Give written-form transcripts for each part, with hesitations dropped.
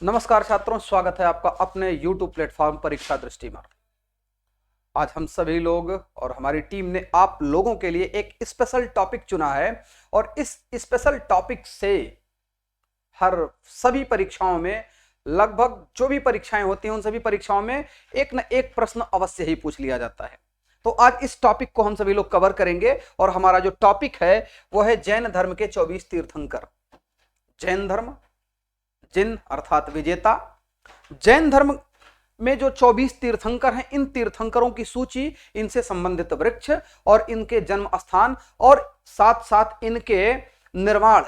नमस्कार छात्रों, स्वागत है आपका अपने YouTube प्लेटफॉर्म परीक्षा दृष्टि में। आज हम सभी लोग और हमारी टीम ने आप लोगों के लिए एक स्पेशल टॉपिक चुना है और इस स्पेशल टॉपिक से हर सभी परीक्षाओं में लगभग जो भी परीक्षाएं होती हैं उन सभी परीक्षाओं में एक न एक प्रश्न अवश्य ही पूछ लिया जाता है। तो आज इस टॉपिक को हम सभी लोग कवर करेंगे और हमारा जो टॉपिक है वो है जैन धर्म के 24 तीर्थंकर। जैन धर्म, जिन अर्थात विजेता। जैन धर्म में जो 24 तीर्थंकर हैं, इन तीर्थंकरों की सूची, इनसे संबंधित वृक्ष और इनके जन्म स्थान और साथ साथ इनके निर्माण,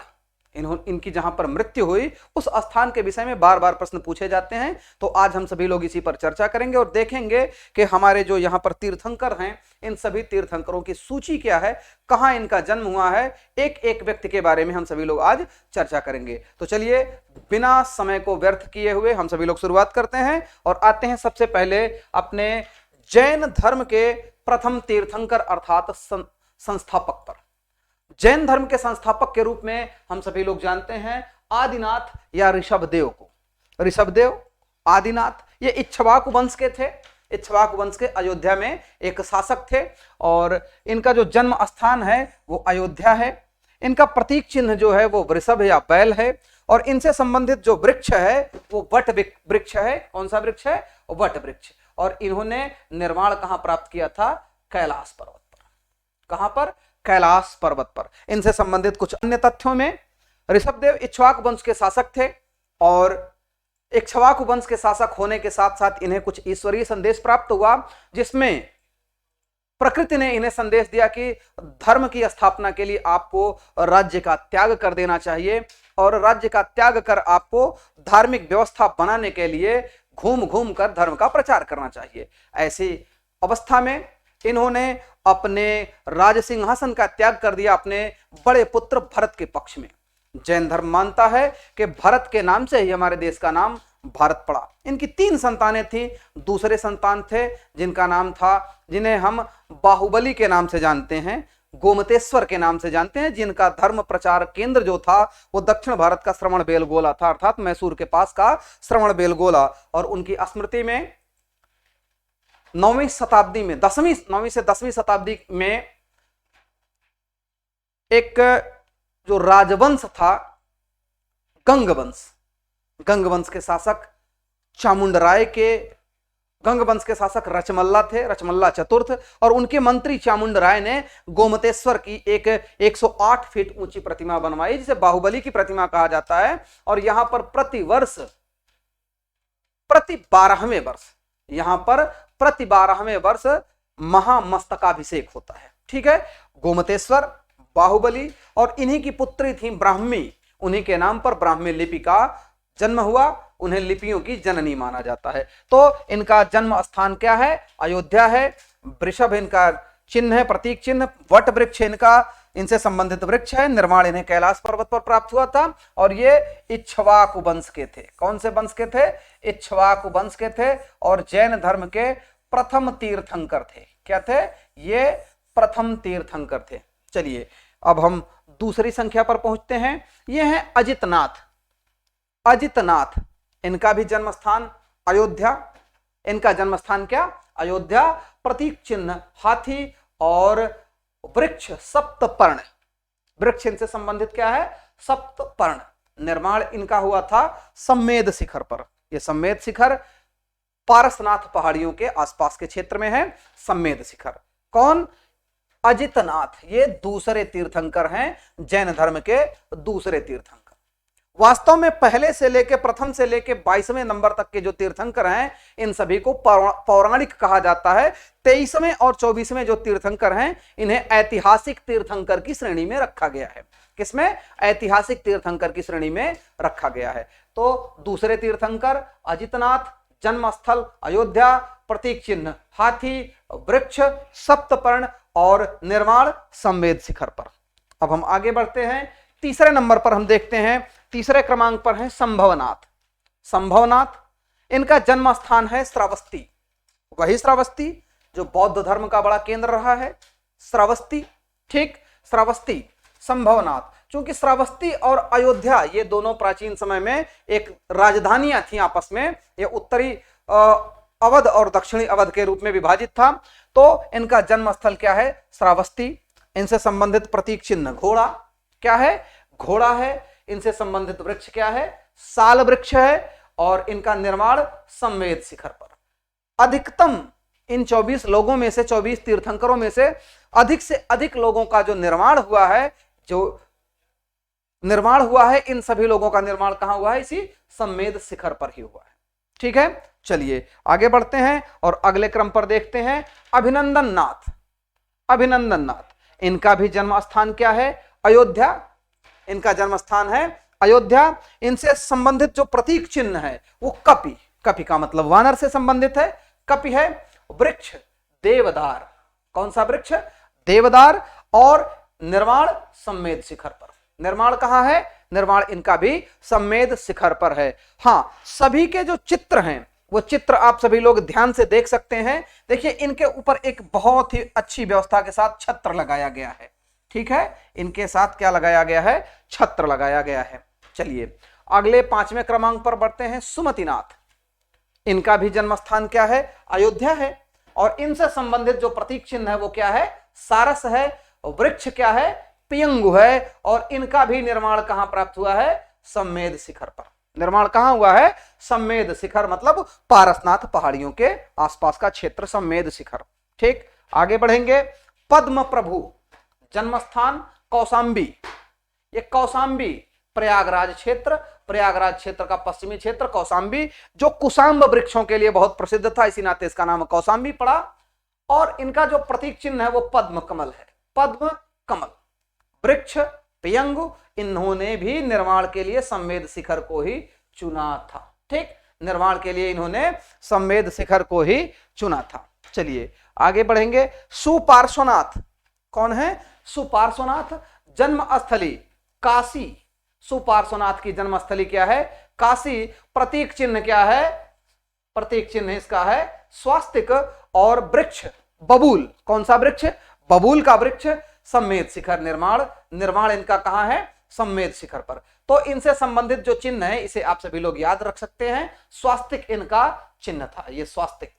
इनकी जहां पर मृत्यु हुई उस स्थान के विषय में बार बार प्रश्न पूछे जाते हैं। तो आज हम सभी लोग इसी पर चर्चा करेंगे और देखेंगे कि हमारे जो यहां पर तीर्थंकर हैं, इन सभी तीर्थंकरों की सूची क्या है, कहां इनका जन्म हुआ है, एक एक व्यक्ति के बारे में हम सभी लोग आज चर्चा करेंगे। तो चलिए बिना समय को व्यर्थ किए हुए हम सभी लोग शुरुआत करते हैं और आते हैं सबसे पहले अपने जैन धर्म के प्रथम तीर्थंकर अर्थात संस्थापक पर। जैन धर्म के संस्थापक के रूप में हम सभी लोग जानते हैं आदिनाथ या ऋषभदेव को। ऋषभदेव, आदिनाथ, ये इक्ष्वाकु वंश के थे। इक्ष्वाकु वंश के अयोध्या में एक शासक थे और इनका जो जन्म स्थान है वो अयोध्या है। इनका प्रतीक चिन्ह जो है वो वृषभ या बैल है और इनसे संबंधित जो वृक्ष है वो वट वृक्ष है। कौन सा वृक्ष है? वट वृक्ष। और इन्होंने निर्वाण कहां प्राप्त किया था? कैलाश पर्वत पर। कहां पर? कैलाश पर्वत पर। इनसे संबंधित कुछ अन्य तथ्यों में ऋषभदेव इक्ष्वाकु वंश के शासक थे और इक्ष्वाकु वंश के शासक होने के साथ साथ इन्हें कुछ ईश्वरीय संदेश प्राप्त हुआ, जिसमें प्रकृति ने इन्हें संदेश दिया कि धर्म की स्थापना के लिए आपको राज्य का त्याग कर देना चाहिए और राज्य का त्याग कर आपको धार्मिक व्यवस्था बनाने के लिए घूम घूम कर धर्म का प्रचार करना चाहिए। ऐसी अवस्था में इन्होंने अपने राज सिंहासन का त्याग कर दिया अपने बड़े पुत्र भरत के पक्ष में। जैन धर्म मानता है कि भरत के नाम से ही हमारे देश का नाम भारत पड़ा। इनकी 3 संतानें थी। दूसरे संतान थे जिनका नाम था, जिन्हें हम बाहुबली के नाम से जानते हैं, गोमतेश्वर के नाम से जानते हैं, जिनका धर्म प्रचार केंद्र जो था वो दक्षिण भारत का श्रवण बेलगोला था, अर्थात मैसूर के पास का श्रवण बेलगोला। और उनकी स्मृति में 9वीं शताब्दी में 9वीं से 10वीं शताब्दी में एक जो राजवंश था गंगवंश, गंगवंश के शासक चामुंडराय के, गंगवंश के शासक रचमल्ला थे, रचमल्ला चतुर्थ, और उनके मंत्री चामुंडराय ने गोमतेश्वर की एक 108 फीट ऊंची प्रतिमा बनवाई जिसे बाहुबली की प्रतिमा कहा जाता है। और यहां पर प्रति 12वें वर्ष यहां पर प्रति 12वें वर्ष महामस्तकाभिषेक होता है। ठीक है, गोमतेश्वर, बाहुबली और इन्हीं की पुत्री थी ब्राह्मी। उन्हीं के नाम पर ब्राह्मी लिपि का जन्म हुआ। उन्हें लिपियों की जननी माना जाता है। तो इनका जन्म स्थान क्या है? अयोध्या है। वृषभ इनका चिन्ह है, प्रतीक चिन्ह। वट वृक्ष इनका, इनसे संबंधित वृक्ष है। निर्माण इन्हें कैलाश पर्वत पर प्राप्त हुआ था और ये इक्ष्वाकु वंश के थे। कौन से वंश के थे? इक्ष्वाकु वंश के थे और जैन धर्म के प्रथम तीर्थंकर थे। क्या थे? ये प्रथम तीर्थंकर थे। चलिए अब हम दूसरी संख्या पर पहुंचते हैं। ये है अजितनाथ। अजितनाथ, इनका भी जन्म स्थान अयोध्या। इनका जन्म स्थान क्या? अयोध्या। प्रतीक चिन्ह हाथी और वृक्ष सप्तपर्ण। वृक्ष इनसे संबंधित क्या है? सप्तपर्ण। निर्माण इनका हुआ था सम्मेद शिखर पर। यह सम्मेद शिखर पारसनाथ पहाड़ियों के आसपास के क्षेत्र में है। सम्मेद शिखर। कौन? अजितनाथ। ये दूसरे तीर्थंकर हैं, जैन धर्म के दूसरे तीर्थंकर। वास्तव में पहले से लेके, प्रथम से लेके 22वें नंबर तक के जो तीर्थंकर हैं, इन सभी को पौराणिक कहा जाता है। 23वें और 24वें जो तीर्थंकर हैं, इन्हें ऐतिहासिक तीर्थंकर की श्रेणी में रखा गया है। किसमें? ऐतिहासिक तीर्थंकर की श्रेणी में रखा गया है। तो दूसरे तीर्थंकर अजितनाथ, जन्मस्थल अयोध्या, प्रतीक चिन्ह हाथी, वृक्ष सप्तपर्ण और निर्माण सम्मेद शिखर पर। अब हम आगे बढ़ते हैं। तीसरे नंबर पर हम देखते हैं, तीसरे क्रमांक पर है संभवनाथ। संभवनाथ, इनका जन्म स्थान है श्रावस्ती। वही श्रावस्ती जो बौद्ध धर्म का बड़ा केंद्र रहा है। श्रावस्ती, ठीक, श्रावस्ती। संभवनाथ, चूंकि श्रावस्ती और अयोध्या ये दोनों प्राचीन समय में एक राजधानियां थी आपस में, ये उत्तरी अवध और दक्षिणी अवध के रूप में विभाजित था। तो इनका जन्म स्थल क्या है? श्रावस्ती। इनसे संबंधित प्रतीक चिन्ह घोड़ा क्या है? घोड़ा है। इनसे संबंधित वृक्ष क्या है? साल वृक्ष है। और इनका निर्माण संवेद शिखर पर। अधिकतम इन 24 लोगों में से, 24 तीर्थंकरों में से अधिक लोगों का जो निर्माण हुआ है, इन सभी लोगों का निर्माण कहां हुआ है? इसी संवेद शिखर पर ही हुआ है। ठीक है, चलिए आगे बढ़ते हैं और अगले क्रम पर देखते हैं अभिनंदन नाथ। अभिनंदन नाथ, इनका भी जन्म स्थान क्या है? अयोध्या। इनका जन्म स्थान है अयोध्या। इनसे संबंधित जो प्रतीक चिन्ह है वो कपि, कपि का मतलब वानर से संबंधित है, कपि है। वृक्ष देवदार, कौन सा वृक्ष? देवदार। और निर्माण संवेद शिखर पर। निर्माण कहां है? निर्माण इनका भी संवेद शिखर पर है। हां, सभी के जो चित्र हैं वो चित्र आप सभी लोग ध्यान से देख सकते हैं। देखिए, इनके ऊपर एक बहुत ही अच्छी व्यवस्था के साथ छत्र लगाया गया है। ठीक है, इनके साथ क्या लगाया गया है? छत्र लगाया गया है। चलिए अगले 5वें क्रमांक पर बढ़ते हैं सुमतिनाथ। इनका भी जन्म स्थान क्या है? अयोध्या है। और इनसे संबंधित जो प्रतीक चिन्ह है वो क्या है? सारस है। वृक्ष क्या है? पियंगु है। और इनका भी निर्माण कहां प्राप्त हुआ है? संवेद शिखर पर। निर्माण कहां हुआ है? संवेद शिखर, मतलब पारसनाथ पहाड़ियों के आसपास का क्षेत्र संवेद शिखर। ठीक, आगे बढ़ेंगे। पद्म प्रभु, जन्म स्थान कौशांबी। ये कौशांबी प्रयागराज क्षेत्र, प्रयागराज क्षेत्र का पश्चिमी क्षेत्र कौशांबी, जो कुशांब वृक्षों के लिए बहुत प्रसिद्ध था, इसी नाते इसका नाम कौशांबी पड़ा। और इनका जो प्रतीक चिन्ह है वो पद्म कमल है। पद्म कमल, वृक्ष पियंगु, इन्होंने भी निर्माण के लिए संवेद शिखर को ही चुना था। ठीक, निर्माण के लिए इन्होंने संवेद शिखर को ही चुना था। चलिए आगे बढ़ेंगे। सुपार्श्वनाथ, कौन है? सुपार्श्वनाथ, जन्मस्थली काशी। सुपार्श्वनाथ की जन्मस्थली क्या है? काशी। प्रतीक चिन्ह क्या है? प्रतीक चिन्ह इसका है स्वास्तिक। और वृक्ष बबूल, कौन सा वृक्ष? बबूल का वृक्ष। संवेद शिखर निर्माण इनका कहां है? संवेद शिखर पर। तो इनसे संबंधित जो चिन्ह है इसे आप सभी लोग याद रख सकते हैं। स्वास्तिक इनका चिन्ह था। ये स्वास्तिक,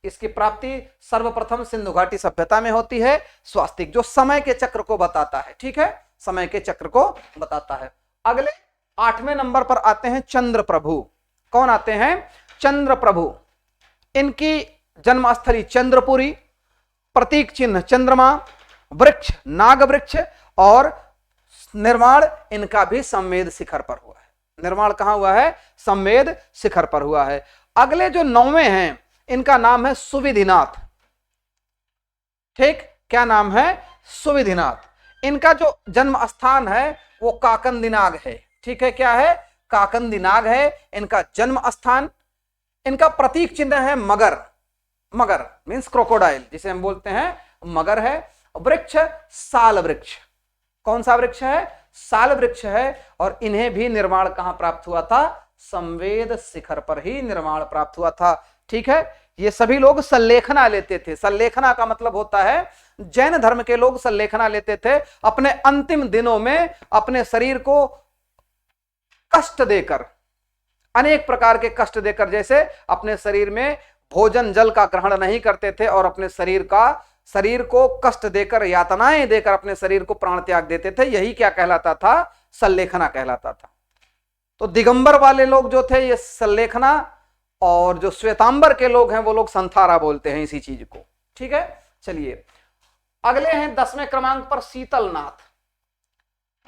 इसकी प्राप्ति सर्वप्रथम सिंधु घाटी सभ्यता में होती है। स्वास्तिक जो समय के चक्र को बताता है। ठीक है, समय के चक्र को बताता है। अगले 8वें नंबर पर आते हैं चंद्र प्रभु। कौन आते हैं? चंद्र प्रभु। इनकी जन्मस्थली चंद्रपुरी, प्रतीक चिन्ह चंद्रमा, वृक्ष नाग वृक्ष। और निर्माण इनका भी संवेद शिखर पर हुआ है। निर्माण कहां हुआ है? संवेद शिखर पर हुआ है। अगले जो 9वें हैं इनका नाम है सुविधिनाथ। ठीक, क्या नाम है? सुविधिनाथ। इनका जो जन्म स्थान है वो काकंदिनाग है। ठीक है, क्या है? काकंदिनाग है इनका जन्म स्थान। इनका प्रतीक चिन्ह है मगर। मगर मीन्स क्रोकोडाइल, जिसे हम बोलते हैं मगर है। वृक्ष साल वृक्ष। कौन सा वृक्ष है? साल वृक्ष है। और इन्हें भी निर्माण कहां प्राप्त हुआ था? संवेद शिखर पर ही निर्माण प्राप्त हुआ था। ठीक है, ये सभी लोग सल्लेखना लेते थे। सल्लेखना का मतलब होता है, जैन धर्म के लोग सल्लेखना लेते थे अपने अंतिम दिनों में अपने शरीर को कष्ट देकर, अनेक प्रकार के कष्ट देकर। जैसे अपने शरीर में भोजन जल का ग्रहण नहीं करते थे और अपने शरीर को कष्ट देकर, यातनाएं देकर अपने शरीर को प्राण त्याग देते थे। यही क्या कहलाता था? सल्लेखना कहलाता था। तो दिगंबर वाले लोग जो थे ये सल्लेखना, और जो श्वेतांबर के लोग हैं वो लोग संथारा बोलते हैं इसी चीज को। ठीक है, चलिए अगले हैं 10वें क्रमांक पर शीतलनाथ।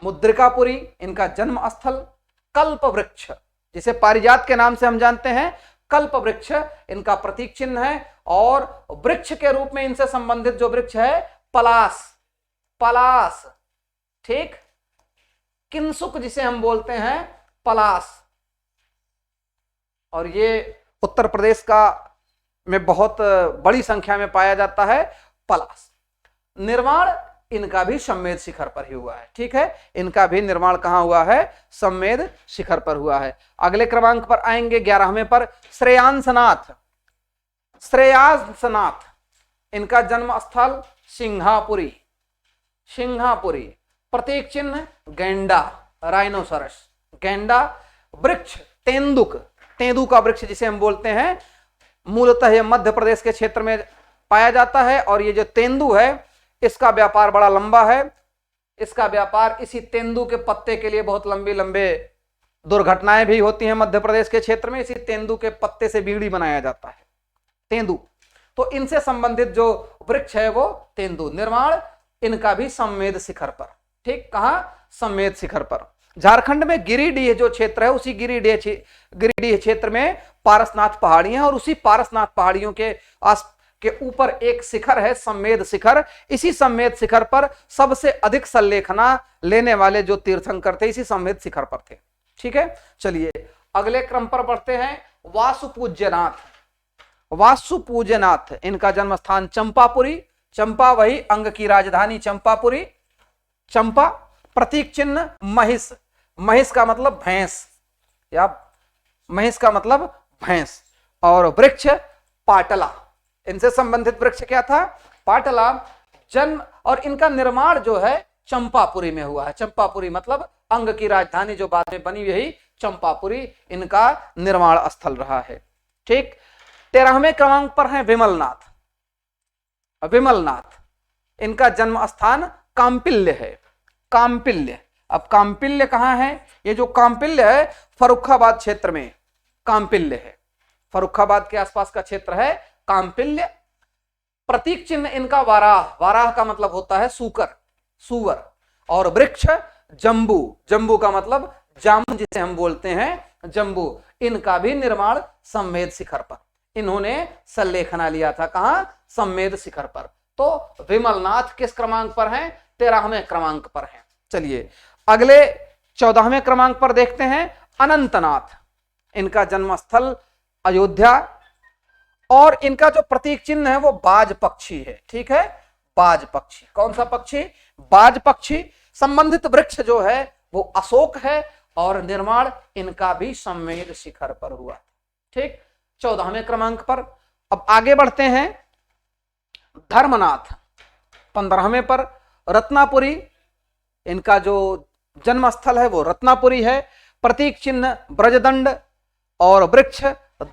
मुद्रिकापुरी इनका जन्म स्थल। कल्प वृक्ष, जिसे पारिजात के नाम से हम जानते हैं, कल्प वृक्ष इनका प्रतीक चिन्ह है। और वृक्ष के रूप में इनसे संबंधित जो वृक्ष है पलास। पलास, ठीक, किंसुक जिसे हम बोलते हैं पलास। और ये उत्तर प्रदेश का में बहुत बड़ी संख्या में पाया जाता है पलास। निर्माण इनका भी संवेद शिखर पर ही हुआ है। ठीक है, इनका भी निर्माण कहां हुआ है? संवेद शिखर पर हुआ है। अगले क्रमांक पर आएंगे 11वें पर श्रेयांसनाथ। श्रेयांसनाथ इनका जन्म स्थल सिंघापुरी। सिंघापुरी, प्रतीक चिन्ह गेंडा, राइनोसरस, गेंडा। वृक्ष तेंदुक, तेंदू का वृक्ष जिसे हम बोलते हैं, मूलतः यह मध्य प्रदेश के क्षेत्र में पाया जाता है। और ये जो तेंदू है इसका व्यापार बड़ा लंबा है। इसका व्यापार इसी तेंदू के पत्ते के लिए बहुत लंबे लंबे दुर्घटनाएं भी होती हैं मध्य प्रदेश के क्षेत्र में। इसी तेंदू के पत्ते से बीड़ी बनाया जाता है, तेंदू। तो इनसे संबंधित जो वृक्ष है वो तेंदू। निर्माण इनका भी सम्मेद शिखर पर, ठीक, कहां? सम्मेद शिखर पर। झारखंड में गिरिडीह जो क्षेत्र है, उसी गिरिडीह क्षेत्र में पारसनाथ पहाड़ियां, और उसी पारसनाथ पहाड़ियों के ऊपर एक शिखर है सम्मेद शिखर। इसी सम्मेद शिखर पर सबसे अधिक सल्लेखना लेने वाले जो तीर्थंकर थे इसी सम्मेद शिखर पर थे। ठीक है, चलिए अगले क्रम पर बढ़ते हैं। वासुपूज्यनाथ, वासुपूज्यनाथ इनका जन्म स्थान चंपापुरी, चंपा वही अंग की राजधानी चंपापुरी, चंपा। प्रतीक चिन्ह महिष, महिष का मतलब भैंस, या महिष का मतलब भैंस। और वृक्ष पाटला, इनसे संबंधित वृक्ष क्या था? पाटला। जन्म और इनका निर्माण जो है चंपापुरी में हुआ है। चंपापुरी मतलब अंग की राजधानी जो बाद में बनी, यही चंपापुरी इनका निर्माण स्थल रहा है। ठीक, 13वें क्रमांक पर है विमलनाथ। विमलनाथ इनका जन्म स्थान कांपिल्य है, कांपिल्य। अब कांपिल्य कहां है? ये जो कांपिल्य है फर्रुखाबाद क्षेत्र में कांपिल्य है, फर्रुखाबाद के आसपास का क्षेत्र है कांपिल्य। प्रतीक चिन्ह इनका वाराह, वाराह का मतलब होता है सूकर, सूअर। और वृक्ष जंबू, जंबू का मतलब जामुन जिसे हम बोलते हैं जंबू। इनका भी निर्माण सम्मेद शिखर पर, इन्होंने सल्लेखना लिया था, कहां? सम्मेद शिखर पर। तो विमलनाथ किस क्रमांक पर हैं? 13वें क्रमांक पर हैं। चलिए अगले 14वें क्रमांक पर देखते हैं अनंतनाथ। इनका जन्म स्थल अयोध्या, और इनका जो प्रतीक चिन्ह है वो बाज पक्षी है। ठीक है, बाज पक्षी। कौन सा पक्षी? बाज पक्षी। संबंधित वृक्ष जो है वो अशोक है, और निर्माण इनका भी सम्मेद शिखर पर हुआ। ठीक, 14वें क्रमांक पर। अब आगे बढ़ते हैं धर्मनाथ 15वें पर। रत्नापुरी इनका जो जन्म स्थल है वो रत्नापुरी है। प्रतीक चिन्ह ब्रजदंड, और वृक्ष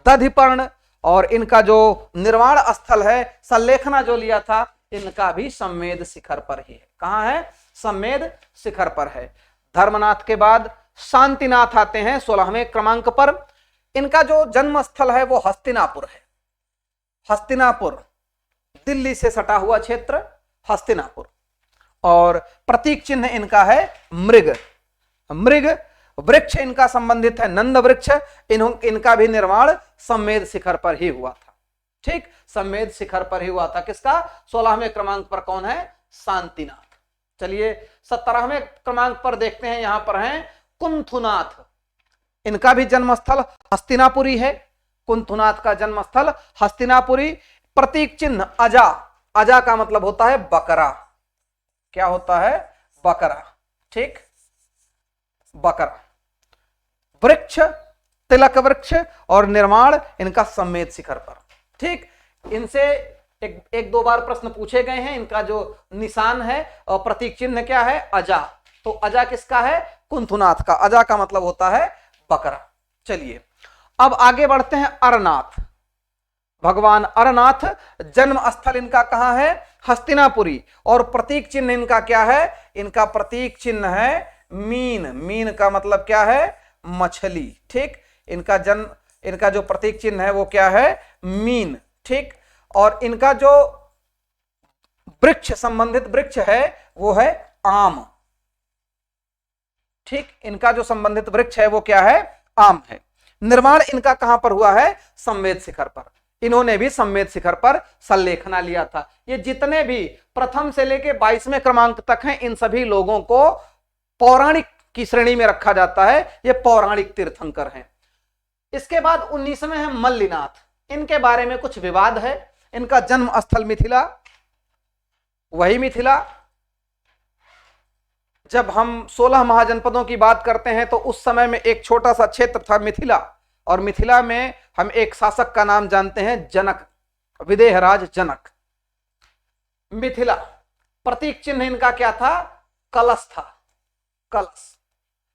दधिपर्ण, और इनका जो निर्माण स्थल है, सल्लेखना जो लिया था, इनका भी सम्मेद शिखर पर ही है। कहां है? सम्मेद शिखर पर है। धर्मनाथ के बाद शांतिनाथ आते हैं 16वें क्रमांक पर। इनका जो जन्म स्थल है वो हस्तिनापुर है, हस्तिनापुर, दिल्ली से सटा हुआ क्षेत्र हस्तिनापुर। और प्रतीक चिन्ह इनका है मृग, मृग। वृक्ष इनका संबंधित है नंद वृक्ष। इनका भी निर्माण सम्मेद शिखर पर ही हुआ था। ठीक, सम्मेद शिखर पर ही हुआ था। किसका? 16वें क्रमांक पर कौन है? शांतिनाथ। चलिए 17वें क्रमांक पर देखते हैं, यहां पर हैं कुंथुनाथ। इनका भी जन्म स्थल हस्तिनापुरी है। कुंथुनाथ का जन्म स्थल हस्तिनापुरी। प्रतीक चिन्ह अजा, अजा का मतलब होता है बकरा। क्या होता है? बकरा। ठीक, बकरा। वृक्ष तिलक वृक्ष, और निर्माण इनका सम्मेद शिखर पर। ठीक, इनसे एक दो बार प्रश्न पूछे गए हैं। इनका जो निशान है और प्रतीक चिन्ह क्या है? अजा। तो अजा किसका है? कुंथुनाथ का। अजा का मतलब होता है बकरा। चलिए अब आगे बढ़ते हैं अरनाथ। भगवान अरनाथ, जन्म स्थल इनका कहां है? हस्तिनापुरी। और प्रतीक चिन्ह इनका क्या है? इनका प्रतीक चिन्ह है मीन। मीन का मतलब क्या है? मछली। ठीक, इनका जो प्रतीक चिन्ह है वो क्या है? मीन। ठीक, और इनका जो वृक्ष, संबंधित वृक्ष है वो है आम। ठीक, इनका जो संबंधित वृक्ष है वो क्या है? आम है। निर्माण इनका कहां पर हुआ है? सम्मेद शिखर पर। इन्होंने भी सम्मेद शिखर पर सल्लेखना लिया था। ये जितने भी प्रथम से लेके 22वें क्रमांक तक हैं, इन सभी लोगों को पौराणिक की श्रेणी में रखा जाता है। ये पौराणिक तीर्थंकर हैं। इसके बाद 19वें हैं मल्लिनाथ। इनके बारे में कुछ विवाद है। इनका जन्म स्थल मिथिला, वही मिथिला। जब हम 16 महाजनपदों की बात करते हैं तो उस समय में एक छोटा सा क्षेत्र था मिथिला, और मिथिला में हम एक शासक का नाम जानते हैं जनक, विदेहराज जनक। मिथिला। प्रतीक चिन्ह इनका क्या था? कलश था, कलश।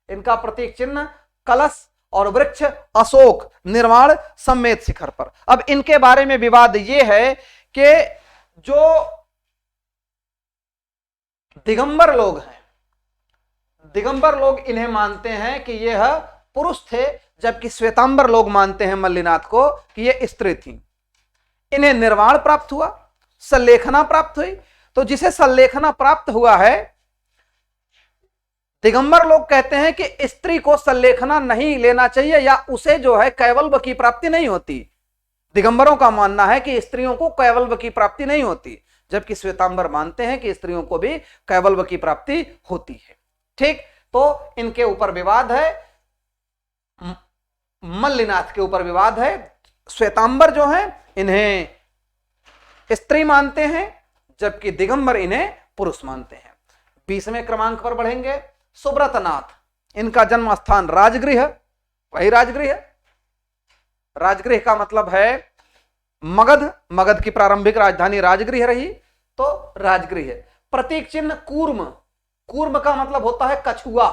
इनका प्रतीक चिन्ह कलश और वृक्ष अशोक, निर्वाण सम्मेद शिखर पर। अब इनके बारे में विवाद यह है कि जो दिगंबर लोग हैं, दिगंबर लोग इन्हें मानते हैं कि यह पुरुष थे, जबकि श्वेतांबर लोग मानते हैं मल्लिनाथ को कि यह स्त्री थी। इन्हें निर्वाण प्राप्त हुआ, संलेखना प्राप्त हुई। तो जिसे संलेखना प्राप्त हुआ है, दिगंबर लोग कहते हैं कि स्त्री को संलेखना नहीं लेना चाहिए या उसे जो है कैवल्व की प्राप्ति नहीं होती। दिगंबरों का मानना है कि स्त्रियों को कैवल्व की प्राप्ति नहीं होती, जबकि श्वेतांबर मानते हैं कि स्त्रियों को भी कैवल्व की प्राप्ति होती है। ठीक, तो इनके ऊपर विवाद है, मल्लिनाथ के ऊपर विवाद है। श्वेतांबर जो है इन्हें स्त्री मानते हैं, जबकि दिगंबर इन्हें पुरुष मानते हैं। 20वें क्रमांक पर बढ़ेंगे, सुब्रतनाथ। इनका जन्म स्थान राजगृह, वही राजगृह। राजगृह का मतलब है मगध, मगध की प्रारंभिक राजधानी राजगृह रही, तो राजगृह। प्रतीक चिन्ह कूर्म, कूर्म का मतलब होता है कछुआ,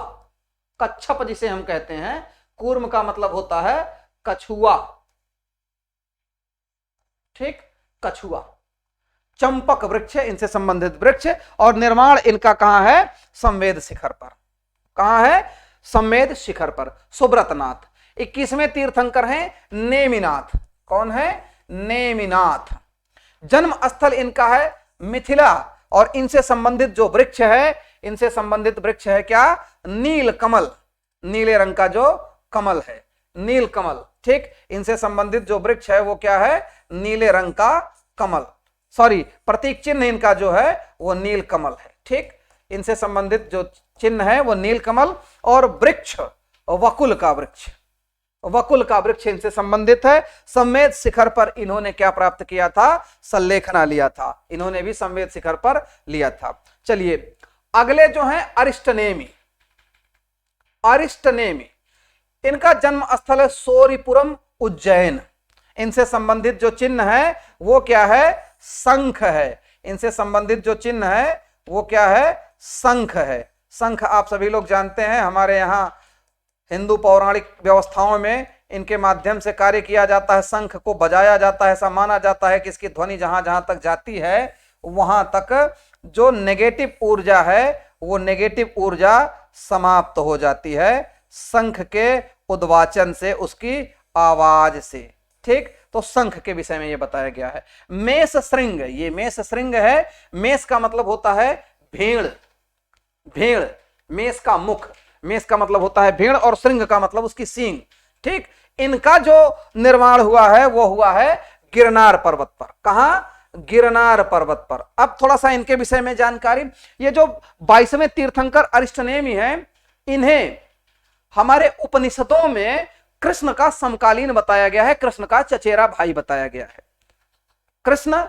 कच्छप जिसे हम कहते हैं। कूर्म का मतलब होता है कछुआ, ठीक, कछुआ। चंपक वृक्ष, इनसे संबंधित वृक्ष। और निर्माण इनका कहां है? सम्मेद शिखर पर। कहां है? सम्मेद शिखर पर। सुब्रतनाथ। 21वें तीर्थंकर हैं नेमिनाथ। कौन है? नेमिनाथ। जन्म स्थल इनका है मिथिला, और इनसे संबंधित जो वृक्ष है, इनसे संबंधित वृक्ष है क्या? नील कमल, नीले रंग का जो कमल है, नील कमल। ठीक, इनसे संबंधित जो वृक्ष है वो क्या है? नीले रंग का कमल। सॉरी, प्रतीक चिन्ह इनका जो है वो नील कमल है। ठीक, इनसे संबंधित जो चिन्ह है वो नील कमल। और वृक्ष वकुल का वृक्ष, वकुल का वृक्ष इनसे संबंधित है। सम्मेद शिखर पर इन्होंने क्या प्राप्त किया था? संलेखना लिया था। इन्होंने भी सम्मेद शिखर पर लिया था। चलिए अगले जो हैं अरिष्टनेमि। अरिष्टनेमि, इनका जन्म स्थल है सोरीपुरम, उज्जैन। इनसे संबंधित जो चिन्ह है वो क्या है? शंख है। इनसे संबंधित जो चिन्ह है वो क्या है? शंख है। शंख आप सभी लोग जानते हैं, हमारे यहाँ हिंदू पौराणिक व्यवस्थाओं में इनके माध्यम से कार्य किया जाता है। शंख को बजाया जाता है, ऐसा माना जाता है कि इसकी ध्वनि जहां जहां तक जाती है वहां तक जो नेगेटिव ऊर्जा है वो नेगेटिव ऊर्जा समाप्त हो जाती है शंख के उद्वाचन से, उसकी आवाज से। ठीक, तो शंख के विषय में ये बताया गया है। मेष श्रृंग, ये मेष श्रृंग है। मेष का मतलब होता है भेड़, भेड़। मेष का मुख, मेष का मतलब होता है भेड़, और श्रृंग का मतलब उसकी सींग। ठीक, इनका जो निर्माण हुआ है वो हुआ है गिरनार पर्वत पर। कहां? गिरनार पर्वत पर। अब थोड़ा सा इनके विषय में जानकारी। ये जो 22वें तीर्थंकर अरिष्टनेमि हैं, इन्हें हमारे उपनिषदों में कृष्ण का समकालीन बताया गया है, कृष्ण का चचेरा भाई बताया गया है। कृष्ण,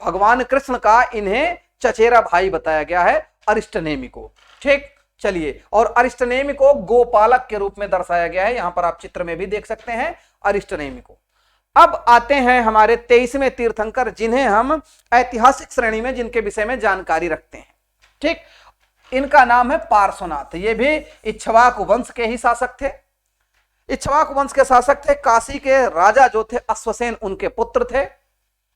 भगवान कृष्ण का इन्हें चचेरा भाई बताया गया है अरिष्टनेमि को। ठीक, चलिए, और अरिष्टनेमि को गोपालक के रूप में दर्शाया गया है। यहां पर आप चित्र में भी देख सकते हैं अरिष्टनेमि को। अब आते हैं हमारे 23वें तीर्थंकर, जिन्हें हम ऐतिहासिक श्रेणी में, जिनके विषय में जानकारी रखते हैं। ठीक, इनका नाम है पार्श्वनाथ। ये भी इक्ष्वाकु वंश के ही शासक थे। इक्ष्वाकु वंश के शासक थे। काशी के राजा जो थे अश्वसेन, उनके पुत्र थे,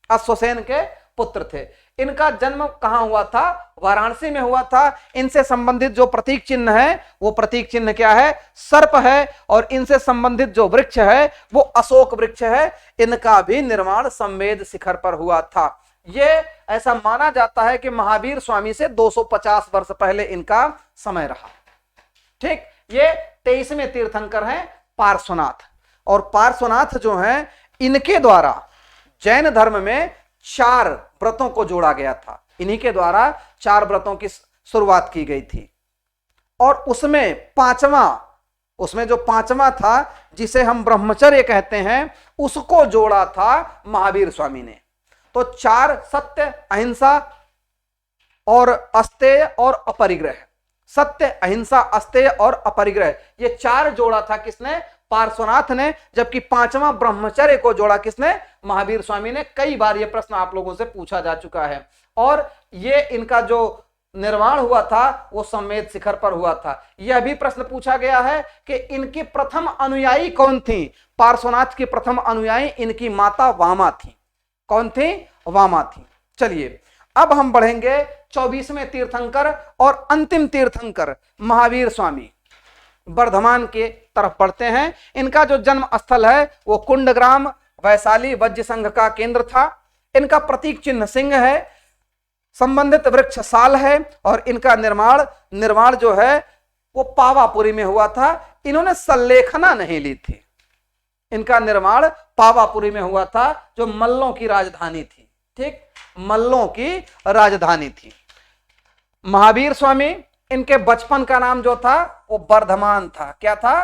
अश्वसेन के पुत्र थे। इनका जन्म कहां हुआ था? वाराणसी में हुआ था। इनसे संबंधित जो प्रतीक चिन्ह है वो प्रतीक चिन्ह क्या है? सर्प है। और इनसे संबंधित जो वृक्ष है वो अशोक वृक्ष है। इनका भी निर्माण सम्मेद शिखर पर हुआ था। ये ऐसा माना जाता है कि महावीर स्वामी से 250 वर्ष पहले इनका समय रहा। ठीक, ये 23वें तीर्थंकर हैं पार्श्वनाथ। और पार्श्वनाथ जो हैं, इनके द्वारा जैन धर्म में 4 व्रतों को जोड़ा गया था। इन्हीं के द्वारा 4 व्रतों की शुरुआत की गई थी। और उसमें जो पांचवा था, जिसे हम ब्रह्मचर्य कहते हैं, उसको जोड़ा था महावीर स्वामी ने। तो 4 सत्य, अहिंसा और अस्तेय और अपरिग्रह। सत्य, अहिंसा, अस्तेय और अपरिग्रह, ये 4 जोड़ा था किसने? पार्श्वनाथ ने। जबकि 5वां ब्रह्मचर्य को जोड़ा किसने? महावीर स्वामी ने। कई बार ये प्रश्न आप लोगों से पूछा जा चुका है। और ये इनका जो निर्माण हुआ था वो संवेद शिखर पर हुआ था। यह भी प्रश्न पूछा गया है कि इनकी प्रथम अनुयायी कौन थी। पार्श्वनाथ की प्रथम अनुयायी इनकी माता वामा थी। कौन थी? वामा थी। चलिए अब हम बढ़ेंगे 24वें तीर्थंकर और अंतिम तीर्थंकर महावीर स्वामी वर्धमान के तरफ बढ़ते हैं। इनका जो जन्म स्थल है वो कुंडग्राम वैशाली वज्र संघ का केंद्र था। इनका प्रतीक चिन्ह सिंह है, संबंधित वृक्ष साल है और इनका निर्माण जो है वो पावापुरी में हुआ था। इन्होंने संलेखना नहीं ली थी। इनका निर्माण पावापुरी में हुआ था जो मल्लों की राजधानी थी। ठीक, मल्लों की राजधानी थी। महावीर स्वामी, इनके बचपन का नाम जो था वो वर्धमान था। क्या था?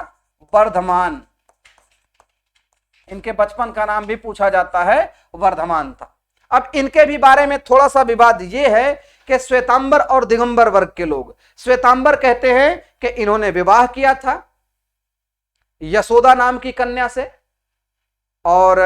वर्धमान। इनके बचपन का नाम भी पूछा जाता है, वर्धमान था। अब इनके भी बारे में थोड़ा सा विवाद ये है कि श्वेतांबर और दिगंबर वर्ग के लोग, श्वेतांबर कहते हैं कि इन्होंने विवाह किया था यशोदा नाम की कन्या से और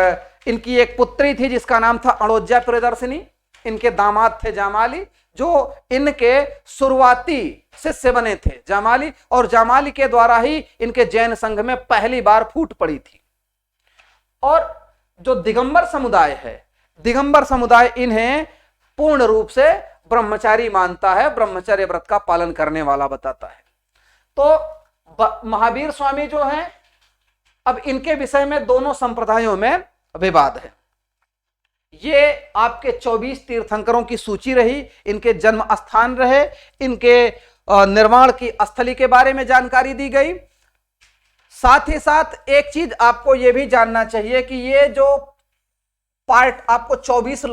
इनकी एक पुत्री थी जिसका नाम था अणोज्या प्रियदर्शिनी। इनके दामाद थे जामाली जो इनके शुरुआती शिष्य बने थे जामाली, और जामाली के द्वारा ही इनके जैन संघ में पहली बार फूट पड़ी थी। और जो दिगंबर समुदाय है, दिगंबर समुदाय इन्हें पूर्ण रूप से ब्रह्मचारी मानता है, ब्रह्मचर्य व्रत का पालन करने वाला बताता है। तो महावीर स्वामी जो हैं, अब इनके विषय में दोनों संप्रदायों में विवाद है। ये आपके 24 तीर्थंकरों की सूची रही, इनके जन्म स्थान रहे, इनके निर्माण की स्थली के बारे में जानकारी दी गई। साथ ही साथ एक चीज आपको यह भी जानना चाहिए कि ये जो पार्ट आपको 24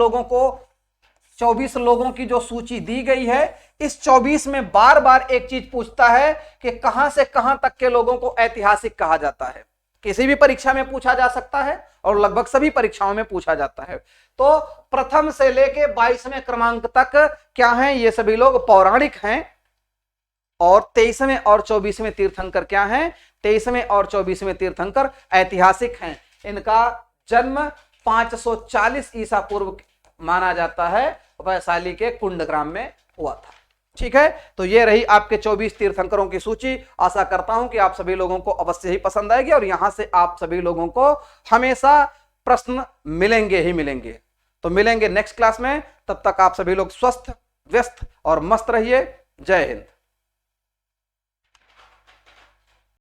लोगों की जो सूची दी गई है, इस 24 में बार बार एक चीज पूछता है कि कहां से कहां तक के लोगों को ऐतिहासिक कहा जाता है। किसी भी परीक्षा में पूछा जा सकता है और लगभग सभी परीक्षाओं में पूछा जाता है। तो प्रथम से लेके 22वें क्रमांक तक क्या हैं? ये सभी लोग पौराणिक हैं। और 23वें और 24वें तीर्थंकर क्या हैं? 23वें और 24वें तीर्थंकर ऐतिहासिक हैं। इनका जन्म 540 ईसा पूर्व माना जाता है, वैशाली के कुंडग्राम में हुआ था। ठीक है, तो ये रही आपके 24 तीर्थंकरों की सूची। आशा करता हूं कि आप सभी लोगों को अवश्य ही पसंद आएगी और यहां से आप सभी लोगों को हमेशा प्रश्न मिलेंगे ही मिलेंगे। तो मिलेंगे नेक्स्ट क्लास में, तब तक आप सभी लोग स्वस्थ, व्यस्त और मस्त रहिए। जय हिंद।